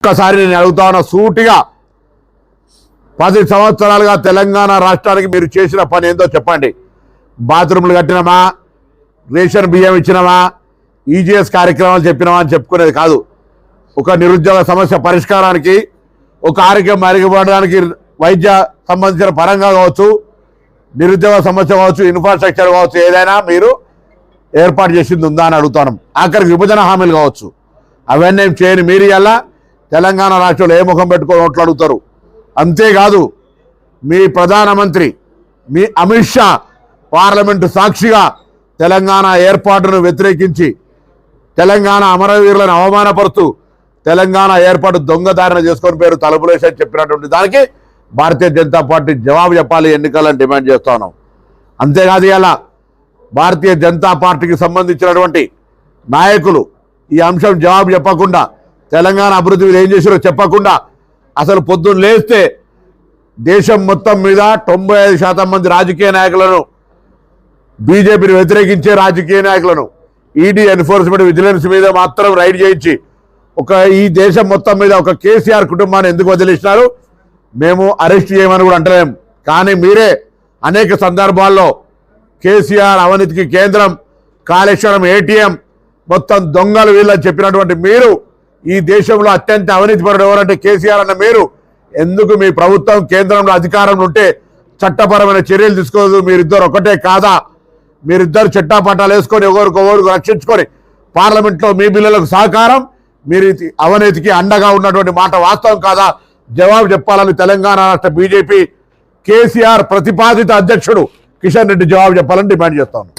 ఒక్కసారి నేను అడుగుతా ఉన్నా సూటిగా 10 సంవత్సరాలుగా తెలంగాణ రాష్ట్రానికి మీరు చేసిన పని ఏందో చెప్పండి. బాత్రూమ్లు కట్టినామా, రేషన్ బియ్యం ఇచ్చినామా, ఈజీఎస్ కార్యక్రమాలు చెప్పినామా అని చెప్పుకునేది కాదు. ఒక నిరుద్యోగ సమస్య పరిష్కారానికి, ఒక ఆరోగ్యం మెరుగుపడడానికి వైద్య సంబంధించిన పరంగా కావచ్చు, నిరుద్యోగ సమస్య కావచ్చు, ఇన్ఫ్రాస్ట్రక్చర్ కావచ్చు, ఏదైనా మీరు ఏర్పాటు చేసింది ఉందా అని అడుగుతాను. ఆఖరికి విభజన హామీలు కావచ్చు, అవన్నీ చేయని మీరు ఇలా తెలంగాణ రాష్ట్రంలో ఏ ముఖం పెట్టుకొని ఓట్లు అడుగుతారు. అంతేకాదు మీ ప్రధానమంత్రి మీ అమిత్ షా పార్లమెంటు సాక్షిగా తెలంగాణ ఏర్పాటును వ్యతిరేకించి తెలంగాణ అమరవీరులను అవమానపరుస్తూ తెలంగాణ ఏర్పాటు దొంగదారిన చేసుకొని పేరు తలుపులేసని చెప్పినటువంటి దానికి భారతీయ జనతా పార్టీ జవాబు చెప్పాలి, ఎన్నికలను డిమాండ్ చేస్తా ఉన్నాం. అంతేకాదు ఇలా భారతీయ జనతా పార్టీకి సంబంధించినటువంటి నాయకులు ఈ అంశం జవాబు చెప్పకుండా, తెలంగాణ అభివృద్ధి ఏం చేశారో చెప్పకుండా, అసలు పొద్దున్న లేస్తే దేశం మొత్తం మీద 95% మంది రాజకీయ నాయకులను, బీజేపీని వ్యతిరేకించే రాజకీయ నాయకులను ఈడీ ఎన్ఫోర్స్మెంట్ విజిలెన్స్ మీద మాత్రం రైడ్ చేయించి ఈ దేశం మొత్తం మీద ఒక కేసీఆర్ కుటుంబాన్ని ఎందుకు వదిలేసినారు? మేము అరెస్ట్ చేయమని కూడా అంటలేం. కానీ మీరే అనేక సందర్భాల్లో కేసీఆర్ అవినీతికి కేంద్రం, కాళేశ్వరం ఏటీఎం మొత్తం దొంగలు వీళ్ళని చెప్పినటువంటి మీరు, ఈ దేశంలో అత్యంత అవినీతిపరుడు ఎవరంటే కేసీఆర్ అన్న మీరు, ఎందుకు మీ ప్రభుత్వం కేంద్రంలో అధికారంలో ఉంటే చట్టపరమైన చర్యలు తీసుకోదు? మీరిద్దరు ఒకటే కాదా? మీరిద్దరు చట్టాపట్టాలు వేసుకొని ఒకరికొకరు రక్షించుకొని పార్లమెంట్లో మీ బిల్లులకు సహకారం, మీరు అవినీతికి అండగా ఉన్నటువంటి మాట వాస్తవం కాదా? జవాబు చెప్పాలని తెలంగాణ రాష్ట్ర బీజేపీ కేసీఆర్ ప్రతిపాదిత అధ్యక్షుడు కిషన్ రెడ్డి జవాబు చెప్పాలని డిమాండ్ చేస్తాను.